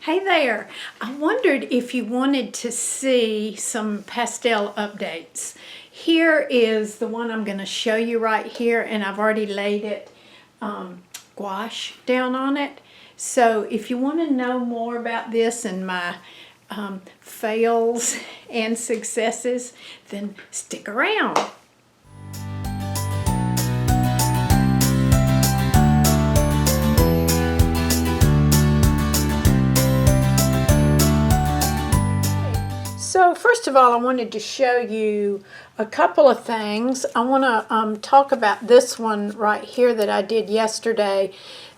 Hey there, I wondered if you wanted to see some pastel updates. Here is the one I'm going to show you right here, and I've already laid it gouache down on it. So if you want to know more about this and my fails and successes, then stick around. So first of all, I wanted to show you a couple of things. I want to talk about this one right here that I did yesterday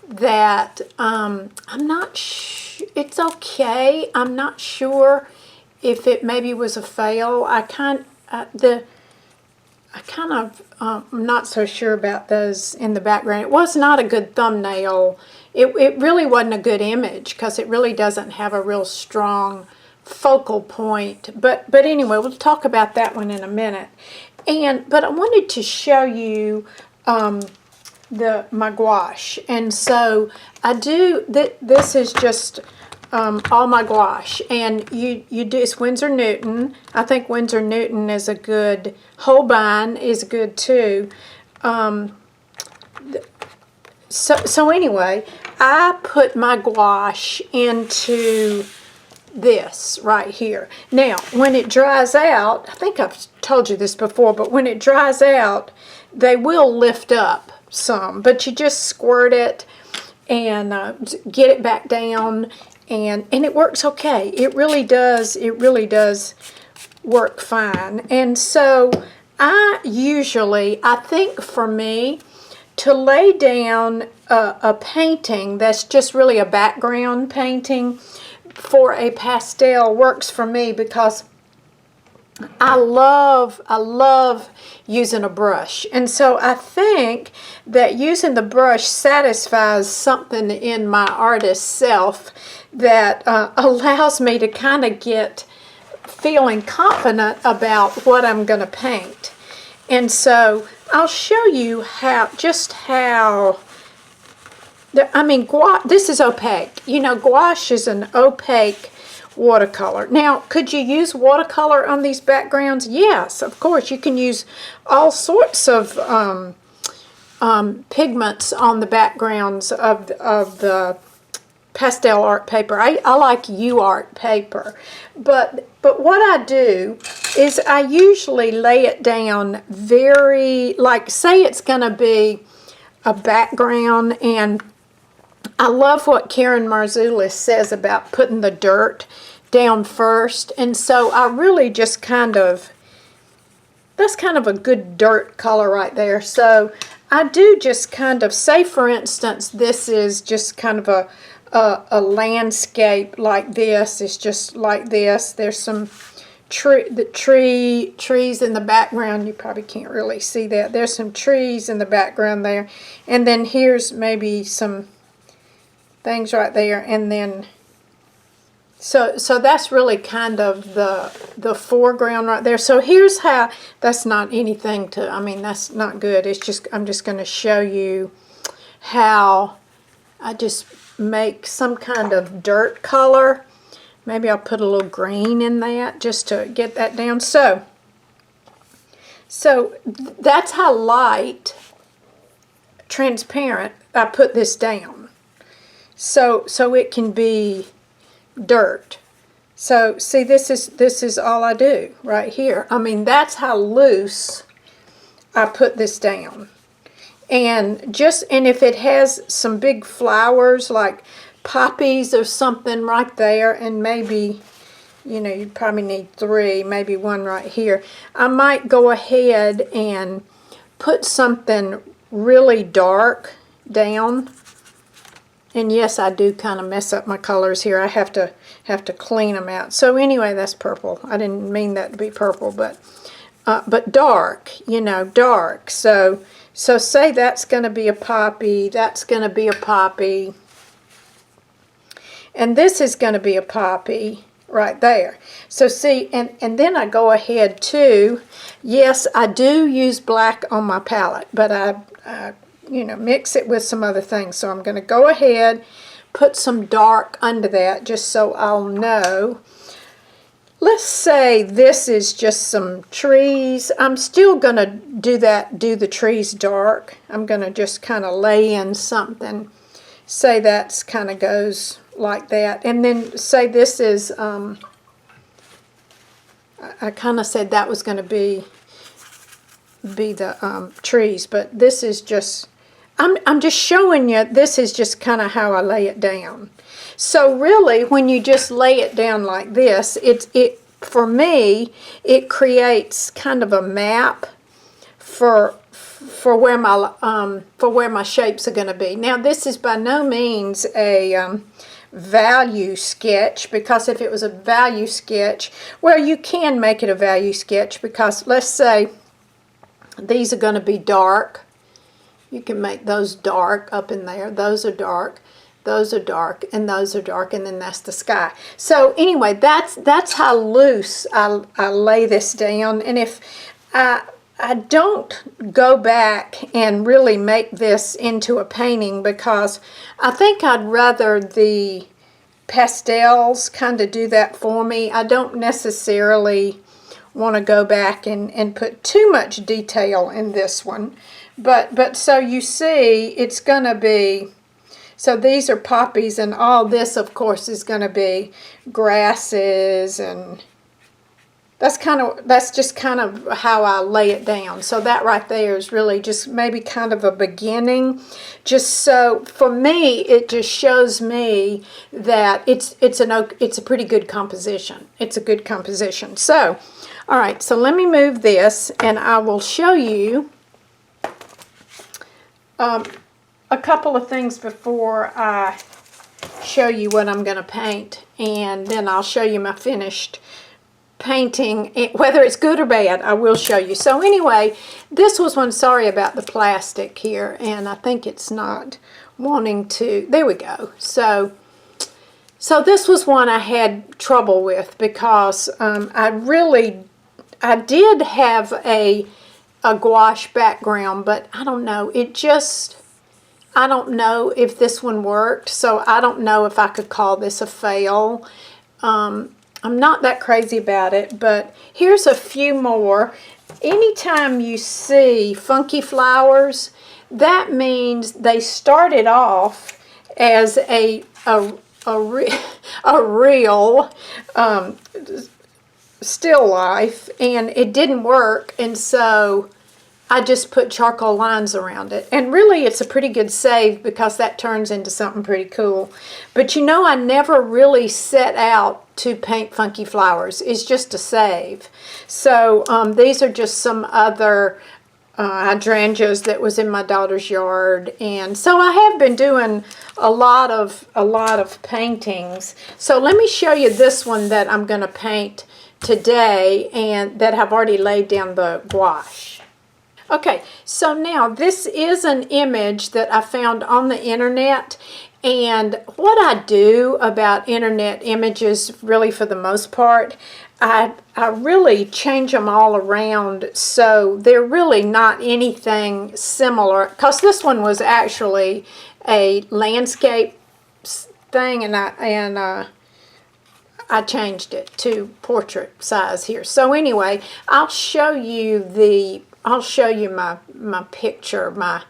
that I'm not it's okay. I'm not sure if it maybe was a fail. I'm not so sure about those in the background. It was not a good thumbnail. It really wasn't a good image because it really doesn't have a real strong focal point, but anyway, we'll talk about that one in a minute. But I wanted to show you my gouache, and so I do this is just all my gouache, and you do it's Winsor Newton. I think Winsor Newton is a good, Holbein is good too. So anyway, I put my gouache into this right here. Now, when it dries out, I think I've told you this before, but when it dries out, they will lift up some, but you just squirt it and get it back down, and it works okay. It really does work fine. And so I think for me, to lay down a painting that's just really a background painting for a pastel works for me, because I love using a brush, and so I think that using the brush satisfies something in my artist self that allows me to kind of get feeling confident about what I'm going to paint. And so I'll show you how this is opaque. You know, gouache is an opaque watercolor. Now, could you use watercolor on these backgrounds? Yes, of course. You can use all sorts of pigments on the backgrounds of the pastel art paper. I like UArt paper. But what I do is I usually lay it down very, like, say it's going to be a background, and I love what Karen Marzoulis says about putting the dirt down first, and so I really just that's kind of a good dirt color right there. So I do just kind of, say for instance, this is just kind of a landscape like this. It's just like this. There's some trees in the background. You probably can't really see that. There's some trees in the background there, and then here's maybe some things right there, and then so that's really kind of the foreground right there. So here's how, that's not anything to, I mean, that's not good. It's just, I'm just going to show you how I just make some kind of dirt color. Maybe I'll put a little green in that just to get that down. So that's how light, transparent, I put this down. So it can be dirt. So see, this is all I do right here. I mean, that's how loose I put this down. And if it has some big flowers like poppies or something right there, and maybe, you know, you probably need 3, maybe 1 right here, I might go ahead and put something really dark down. And yes, I do kind of mess up my colors here. I have to clean them out. So anyway, that's purple. I didn't mean that to be purple, but dark, you know, dark. So say that's going to be a poppy. That's going to be a poppy. And this is going to be a poppy right there. So see, and then I go ahead too. Yes, I do use black on my palette, but I mix it with some other things. So I'm going to go ahead, put some dark under that just so I'll know. Let's say this is just some trees. I'm still going to do the trees dark. I'm going to just kind of lay in something. Say that's kind of goes like that. And then say this is, I kind of said that was going to be the trees, but this is just, I'm just showing you, this is just kind of how I lay it down. So really, when you just lay it down like this, for me, it creates kind of a map for where my shapes are going to be. Now, this is by no means a value sketch, because if it was a value sketch, well, you can make it a value sketch, because let's say these are going to be dark. You can make those dark up in there. Those are dark. Those are dark, and those are dark, and then that's the sky. So anyway, that's how loose I lay this down. And if I don't go back and really make this into a painting, because I think I'd rather the pastels kind of do that for me. I don't necessarily want to go back and put too much detail in this one. But so you see, it's going to be, so these are poppies, and all this, of course, is going to be grasses, and that's just kind of how I lay it down. So that right there is really just maybe kind of a beginning. Just so for me, it just shows me that it's a pretty good composition. It's a good composition. So, all right. So let me move this, and I will show you a couple of things before I show you what I'm going to paint, and then I'll show you my finished painting. Whether it's good or bad, I will show you. So anyway, this was one, sorry about the plastic here, and I think it's not wanting to, there we go. So this was one I had trouble with, because I did have a gouache background, but I don't know, I don't know if this one worked, so I don't know if I could call this a fail. I'm not that crazy about it, but here's a few more. Anytime you see funky flowers, that means they started off as a real still life, and it didn't work, and so I just put charcoal lines around it. And really, it's a pretty good save, because that turns into something pretty cool. But you know, I never really set out to paint funky flowers. It's just a save. So these are just some other hydrangeas that was in my daughter's yard. And so I have been doing a lot of paintings. So let me show you this one that I'm going to paint today, and that I've already laid down the gouache. Okay, so now this is an image that I found on the internet, and what I do about internet images, really for the most part, I really change them all around, so they're really not anything similar, because this one was actually a landscape thing, and I changed it to portrait size here. So anyway, I'll show you my picture, my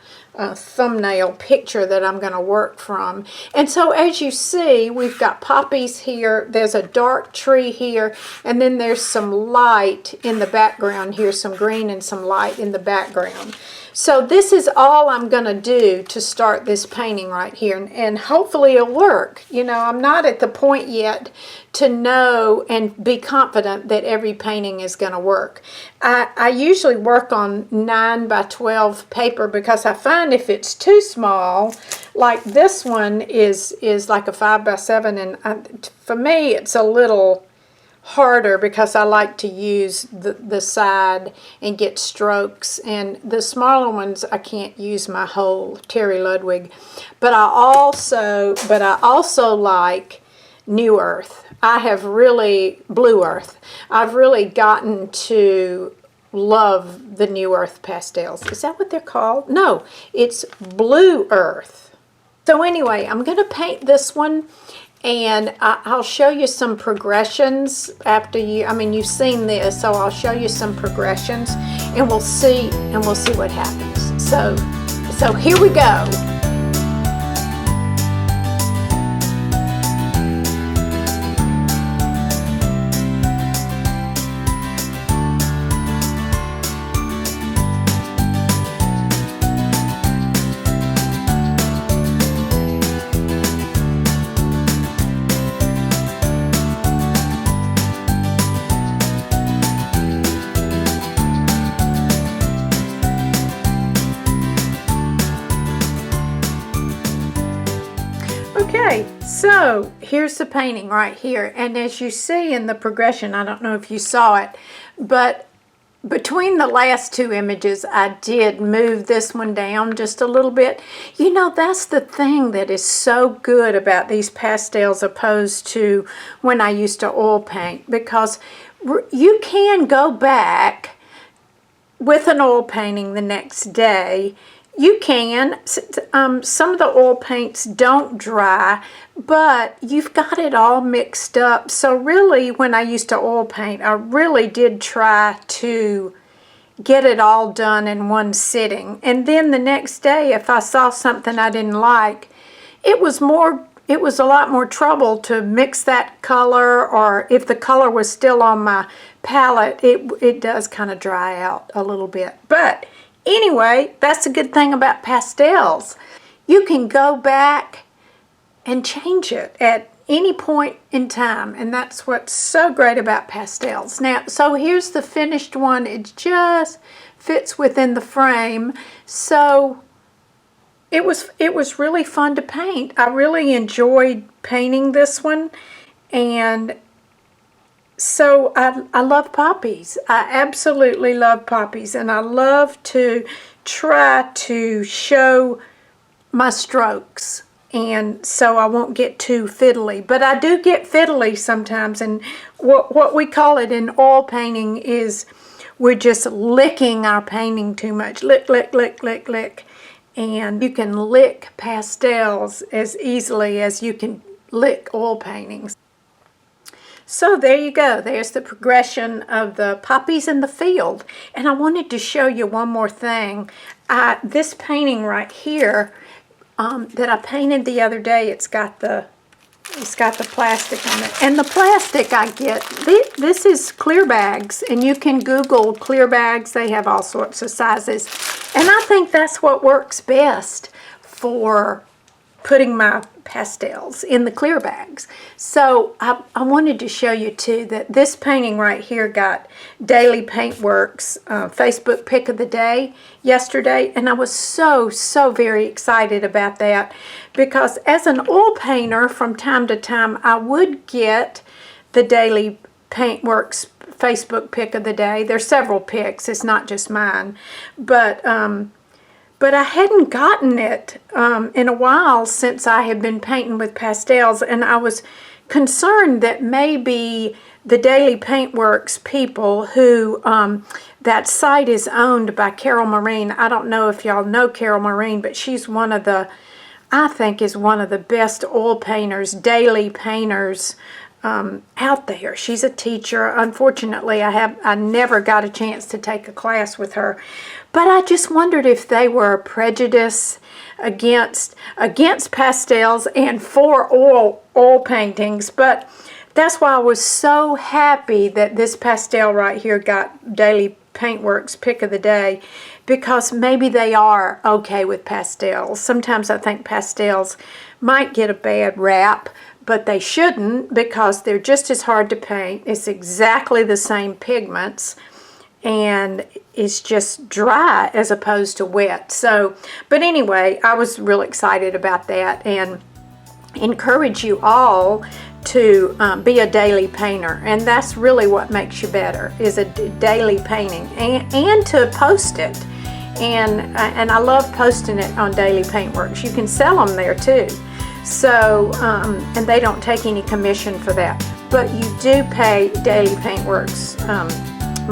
thumbnail picture that I'm going to work from. And so as you see, we've got poppies here, there's a dark tree here, and then there's some light in the background here, some green and some light in the background. So this is all I'm going to do to start this painting right here, and hopefully it'll work. You know, I'm not at the point yet to know and be confident that every painting is going to work. I usually work on 9 by 12 paper, because I find if it's too small, like this one is like a 5 by 7, and for me it's a little harder, because I like to use the side and get strokes, and the smaller ones I can't use my whole Terry Ludwig. But I also like New Earth. I have really, Blue Earth. I've really gotten to love the New Earth pastels. Is that what they're called? No, it's Blue Earth. So anyway, I'm going to paint this one, and I'll show you some progressions after you've seen this, so I'll show you some progressions, and we'll see what happens. So here we go. Okay, so here's the painting right here, and as you see in the progression, I don't know if you saw it, but between the last two images, I did move this one down just a little bit. You know, that's the thing that is so good about these pastels opposed to when I used to oil paint, because you can go back with an oil painting the next day. You can. Some of the oil paints don't dry, but you've got it all mixed up. So really, when I used to oil paint, I really did try to get it all done in one sitting. And then the next day, if I saw something I didn't like, it was a lot more trouble to mix that color, or if the color was still on my palette, it does kind of dry out a little bit. But anyway, that's the good thing about pastels. You can go back and change it at any point in time, and that's what's so great about pastels. Now, so here's the finished one. It just fits within the frame. So it was really fun to paint. I really enjoyed painting this one, and so I love poppies. I absolutely love poppies, and I love to try to show my strokes, and so I won't get too fiddly. But I do get fiddly sometimes, and what we call it in oil painting is we're just licking our painting too much. Lick, lick, lick, lick, lick. And you can lick pastels as easily as you can lick oil paintings. So there you go. There's the progression of the poppies in the field. And I wanted to show you one more thing. This painting right here that I painted the other day, it's got the plastic on it. And the plastic I get, this is clear bags, and you can Google clear bags. They have all sorts of sizes. And I think that's what works best for putting my pastels in the clear bags. So I wanted to show you too that this painting right here got Daily Paintworks Facebook pick of the day yesterday, and I was so very excited about that, because as an oil painter from time to time I would get the Daily Paintworks Facebook pick of the day. There's several picks, it's not just mine, but I hadn't gotten it in a while since I had been painting with pastels, and I was concerned that maybe the Daily Paintworks people who, that site is owned by Carol Marine. I don't know if y'all know Carol Marine, but she's I think is one of the best oil painters, daily painters out there. She's a teacher. Unfortunately, I never got a chance to take a class with her, but I just wondered if they were prejudiced against pastels and for oil paintings. But that's why I was so happy that this pastel right here got Daily Paintworks pick of the day, because maybe they are okay with pastels. Sometimes I think pastels might get a bad rap, but they shouldn't, because they're just as hard to paint. It's exactly the same pigments, and it's just dry as opposed to wet. So, but anyway, I was real excited about that, and encourage you all to be a daily painter. And that's really what makes you better, is a daily painting, and to post it. And I love posting it on Daily Paintworks. You can sell them there too. So, and they don't take any commission for that. But you do pay Daily Paintworks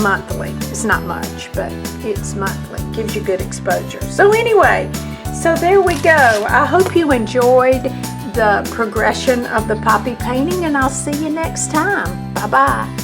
monthly. It's not much, but it's monthly. Gives you good exposure. So anyway, So there we go. I hope you enjoyed the progression of the poppy painting, and I'll see you next time. Bye-bye.